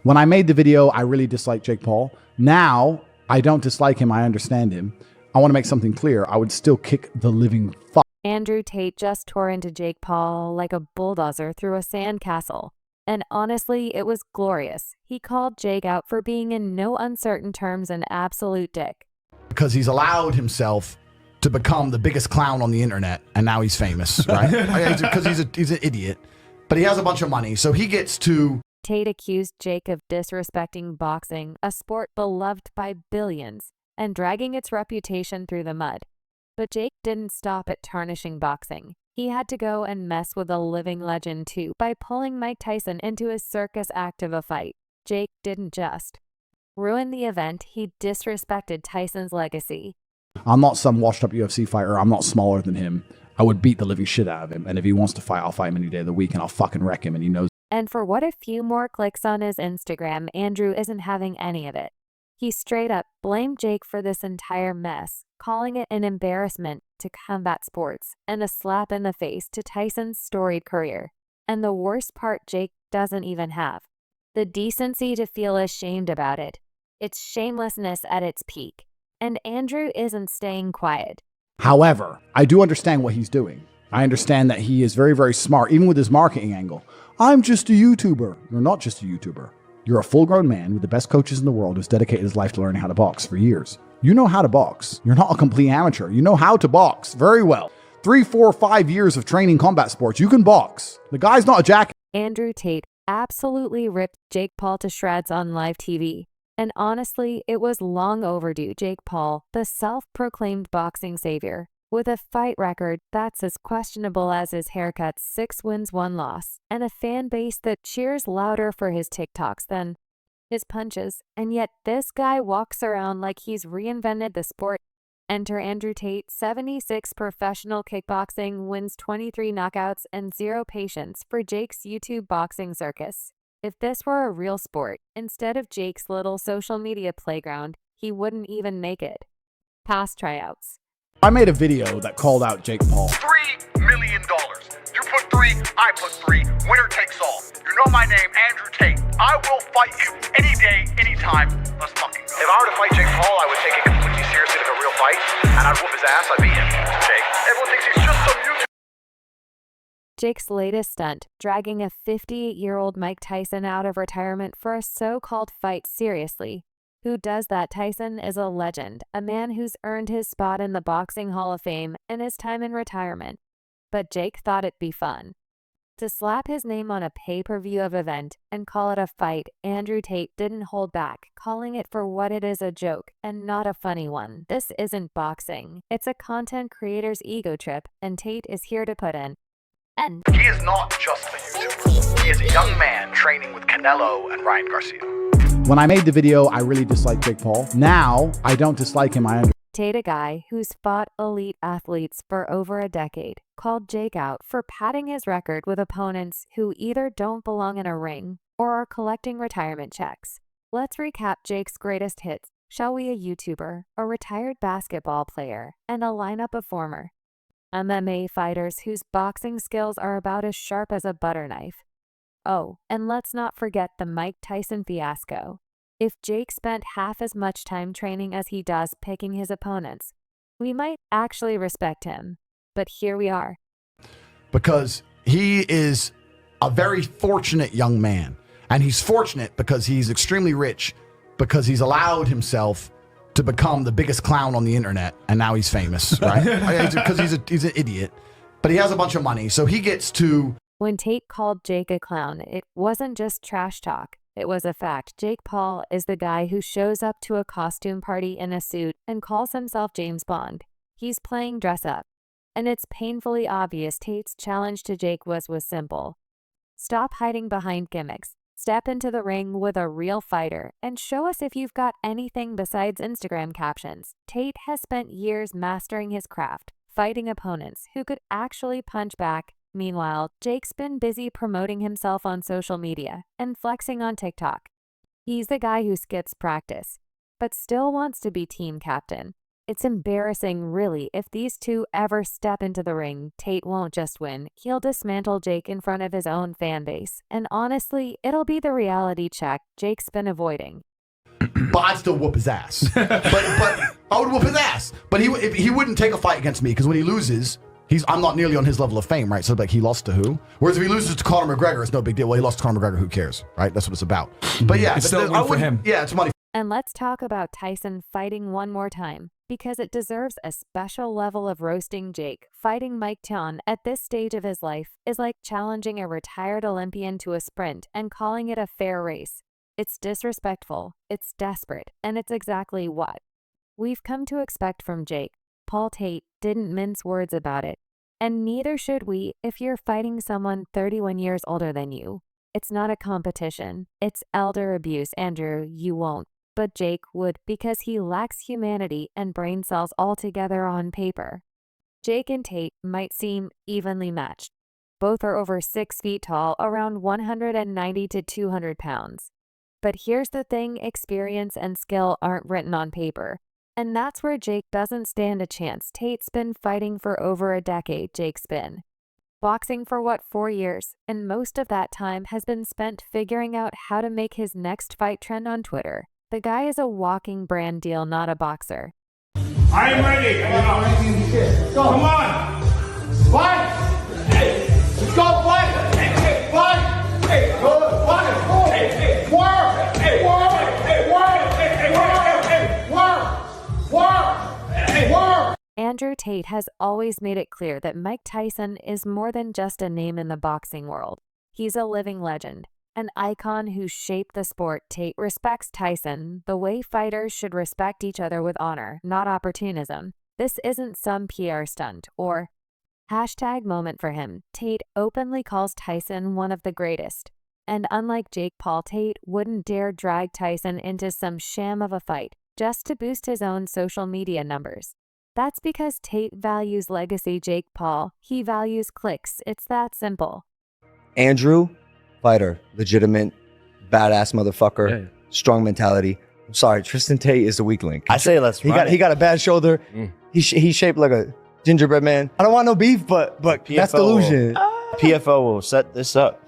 When I made the video, I really disliked Jake Paul. Now, I don't dislike him. I understand him. I want to make something clear. I would still kick the living fuck. Andrew Tate just tore into Jake Paul like a bulldozer through a sandcastle. And honestly, it was glorious. He called Jake out for being in no uncertain terms an absolute dick. Because he's allowed himself to become the biggest clown on the internet, and now he's famous, right? Because he's an idiot. But he has a bunch of money, so he gets to... Tate accused Jake of disrespecting boxing, a sport beloved by billions, and dragging its reputation through the mud. But Jake didn't stop at tarnishing boxing. He had to go and mess with a living legend too by pulling Mike Tyson into his circus act of a fight. Jake didn't just ruin the event, he disrespected Tyson's legacy. I'm not some washed up UFC fighter. I'm not smaller than him. I would beat the living shit out of him. And if he wants to fight, I'll fight him any day of the week and I'll fucking wreck him, and he knows. And for what a few more clicks on his Instagram, Andrew isn't having any of it. He straight up blamed Jake for this entire mess, calling it an embarrassment to combat sports and a slap in the face to Tyson's storied career. And the worst part Jake doesn't even have: the decency to feel ashamed about it. It's shamelessness at its peak. And Andrew isn't staying quiet. However, I do understand what he's doing. I understand that he is very, very smart, even with his marketing angle. I'm just a YouTuber. You're not just a YouTuber. You're a full-grown man with the best coaches in the world who's dedicated his life to learning how to box for years. You know how to box. You're not a complete amateur. You know how to box very well. 3, 4, 5 years of training combat sports. You can box. The guy's not a jack. Andrew Tate absolutely ripped Jake Paul to shreds on live TV. And honestly, it was long overdue. Jake Paul, the self-proclaimed boxing savior, with a fight record that's as questionable as his haircuts, 6 wins, 1 loss, and a fan base that cheers louder for his TikToks than his punches. And yet this guy walks around like he's reinvented the sport. Enter Andrew Tate, 76 professional kickboxing, wins 23 knockouts, and 0 patience for Jake's YouTube boxing circus. If this were a real sport, instead of Jake's little social media playground, he wouldn't even make it past tryouts. I made a video that called out Jake Paul. $3 million. You put 3, I put 3. Winner takes all. You know my name, Andrew Tate. I will fight you any day, anytime. Let's fucking go. If I were to fight Jake Paul, I would take it completely seriously like a real fight, and I'd whoop his ass. I'd beat him. Jake. Everyone thinks he's just some YouTube. Jake's latest stunt, dragging a 58-year-old Mike Tyson out of retirement for a so-called fight, seriously. Who does that? Tyson is a legend, a man who's earned his spot in the Boxing Hall of Fame and his time in retirement. But Jake thought it'd be fun to slap his name on a pay-per-view of event and call it a fight. Andrew Tate didn't hold back, calling it for what it is: a joke, and not a funny one. This isn't boxing. It's a content creator's ego trip, and Tate is here to put in an He is not just a YouTuber. He is a young man training with Canelo and Ryan Garcia. When I made the video, I really disliked Jake Paul. Now, I don't dislike him. I understand. Tate, a guy who's fought elite athletes for over a decade, called Jake out for padding his record with opponents who either don't belong in a ring or are collecting retirement checks. Let's recap Jake's greatest hits, shall we? A YouTuber, a retired basketball player, and a lineup of former MMA fighters whose boxing skills are about as sharp as a butter knife. Oh, and let's not forget the Mike Tyson fiasco. If Jake spent half as much time training as he does picking his opponents, we might actually respect him. But here we are. Because he is a very fortunate young man. And he's fortunate because he's extremely rich, because he's allowed himself to become the biggest clown on the internet, and now he's famous, right? Because he's an idiot. But he has a bunch of money, so he gets to... When Tate called Jake a clown, it wasn't just trash talk. It was a fact. Jake Paul is the guy who shows up to a costume party in a suit and calls himself James Bond. He's playing dress up. And it's painfully obvious Tate's challenge to Jake was simple. Stop hiding behind gimmicks. Step into the ring with a real fighter and show us if you've got anything besides Instagram captions. Tate has spent years mastering his craft, fighting opponents who could actually punch back. Meanwhile, Jake's been busy promoting himself on social media and flexing on TikTok. He's the guy who skips practice, but still wants to be team captain. It's embarrassing, really. If these two ever step into the ring, Tate won't just win. He'll dismantle Jake in front of his own fan base. And honestly, it'll be the reality check Jake's been avoiding. But I'd still whoop his ass. but I would whoop his ass. But he wouldn't take a fight against me because when he loses, I'm not nearly on his level of fame, right? So like he lost to who? Whereas if he loses to Conor McGregor, it's no big deal. Well, he lost to Conor McGregor, who cares, right? That's what it's about. But yeah, it's still money for him. Yeah, it's money. And let's talk about Tyson fighting one more time, because it deserves a special level of roasting Jake. Fighting Mike Tyson at this stage of his life is like challenging a retired Olympian to a sprint and calling it a fair race. It's disrespectful, it's desperate, and it's exactly what we've come to expect from Jake. Paul Tate didn't mince words about it, and neither should we if you're fighting someone 31 years older than you. It's not a competition, it's elder abuse, Andrew, you won't. But Jake would, because he lacks humanity and brain cells altogether on paper. Jake and Tate might seem evenly matched. Both are over 6 feet tall, around 190 to 200 pounds. But here's the thing, experience and skill aren't written on paper. And that's where Jake doesn't stand a chance. Tate's been fighting for over a decade, Jake's been boxing for 4 years, and most of that time has been spent figuring out how to make his next fight trend on Twitter. The guy is a walking brand deal, not a boxer. I am ready. Come on. Fight. Hey. Let's go. Fight. Hey. Fight. Hey. Go. Fight. Hey. Work. Hey. Work. Hey. Work. Hey. Work. Work. Hey. Work. Andrew Tate has always made it clear that Mike Tyson is more than just a name in the boxing world. He's a living legend. An icon who shaped the sport. Tate respects Tyson the way fighters should respect each other, with honor, not opportunism. This isn't some PR stunt or hashtag moment for him. Tate openly calls Tyson one of the greatest. And unlike Jake Paul, Tate wouldn't dare drag Tyson into some sham of a fight just to boost his own social media numbers. That's because Tate values legacy. Jake Paul, he values clicks. It's that simple. Andrew, fighter, legitimate, badass motherfucker, strong mentality. I'm sorry, Tristan Tate is the weak link. I say let's he got a bad shoulder. He's shaped like a gingerbread man. I don't want no beef, but that's delusion. PFO will set this up.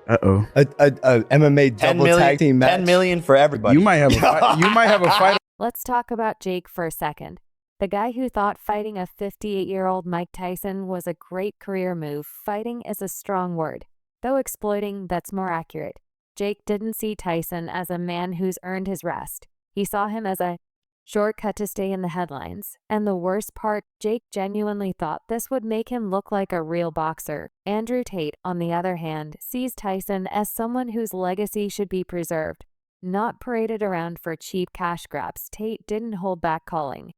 A MMA double tag team match. 10 million for everybody. You might have a fight. You might have a fight. Let's talk about Jake for a second. The guy who thought fighting a 58-year-old Mike Tyson was a great career move. Fighting is a strong word, though exploiting, that's more accurate. Jake didn't see Tyson as a man who's earned his rest. He saw him as a shortcut to stay in the headlines. And the worst part, Jake genuinely thought this would make him look like a real boxer. Andrew Tate, on the other hand, sees Tyson as someone whose legacy should be preserved, not paraded around for cheap cash grabs. Tate didn't hold back, calling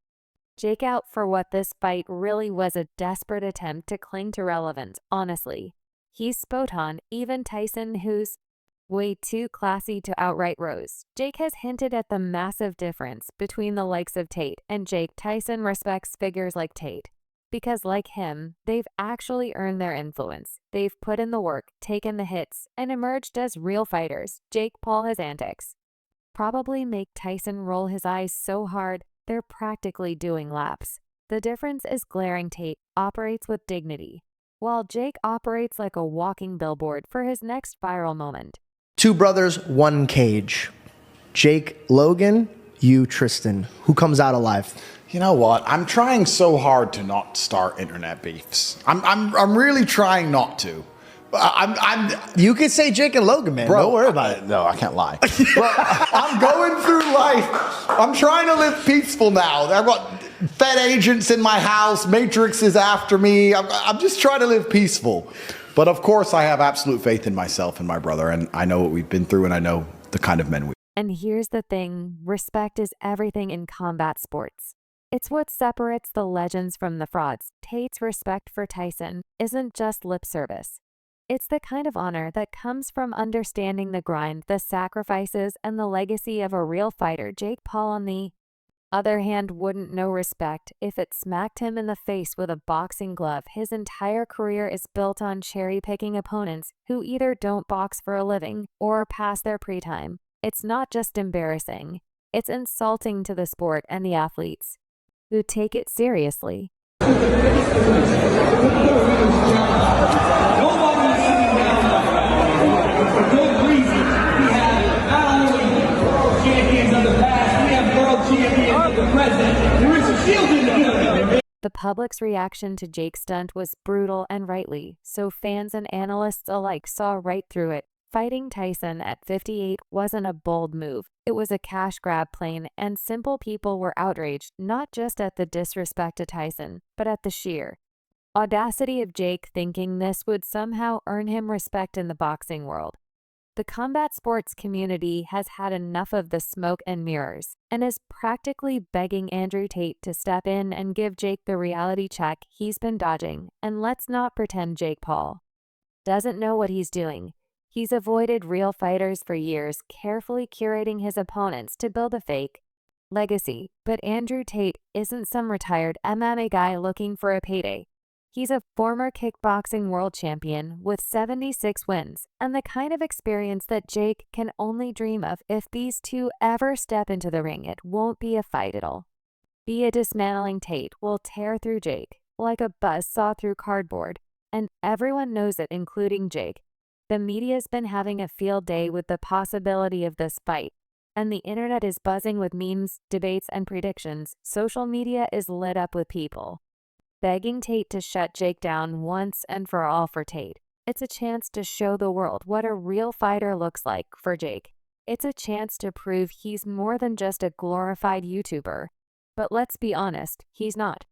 Jake out for what this fight really was: a desperate attempt to cling to relevance. Honestly, he's spot on. Even Tyson, who's way too classy to outright roast Jake, has hinted at the massive difference between the likes of Tate and Jake. Tyson respects figures like Tate because, like him, they've actually earned their influence. They've put in the work, taken the hits, and emerged as real fighters. Jake Paul, his antics probably make Tyson roll his eyes so hard they're practically doing laps. The difference is glaring. Tate operates with dignity, while Jake operates like a walking billboard for his next viral moment. Two brothers, one cage. Jake Logan, you Tristan. Who comes out alive? You know what? I'm trying so hard to not start internet beefs. I'm really trying not to. You could say Jake and Logan, man. Bro, don't worry about it. No, I can't lie. Bro, I'm going through life. I'm trying to live peaceful now. I've got Fed agents in my house. Matrix is after me. I'm just trying to live peaceful. But of course, I have absolute faith in myself and my brother, and I know what we've been through, and I know the kind of men we are. And here's the thing, respect is everything in combat sports. It's what separates the legends from the frauds. Tate's respect for Tyson isn't just lip service. It's the kind of honor that comes from understanding the grind, the sacrifices, and the legacy of a real fighter. Jake Paul, on the other hand, wouldn't know respect if it smacked him in the face with a boxing glove. His entire career is built on cherry-picking opponents who either don't box for a living or are past their pre-time. It's not just embarrassing, it's insulting to the sport and the athletes. who take it seriously. Good reason. We have not only world champions of the past, we have world champions of the present. There is a shield in the building. The public's reaction to Jake's stunt was brutal and rightly, so fans and analysts alike saw right through it. Fighting Tyson at 58 wasn't a bold move. It was a cash grab plain, and simple people were outraged not just at the disrespect to Tyson, but at the sheer audacity of Jake thinking this would somehow earn him respect in the boxing world. The combat sports community has had enough of the smoke and mirrors and is practically begging Andrew Tate to step in and give Jake the reality check he's been dodging. And let's not pretend Jake Paul doesn't know what he's doing. He's avoided real fighters for years, carefully curating his opponents to build a fake legacy. But Andrew Tate isn't some retired MMA guy looking for a payday. He's a former kickboxing world champion with 76 wins and the kind of experience that Jake can only dream of. If these two ever step into the ring, it won't be a fight, it'll be a dismantling. Tate will tear through Jake like a buzzsaw through cardboard, and everyone knows it, including Jake. The media's been having a field day with the possibility of this fight, and the internet is buzzing with memes, debates, and predictions. Social media is lit up with people begging Tate to shut Jake down once and for all. For Tate, it's a chance to show the world what a real fighter looks like. For Jake, it's a chance to prove he's more than just a glorified YouTuber. But let's be honest, he's not.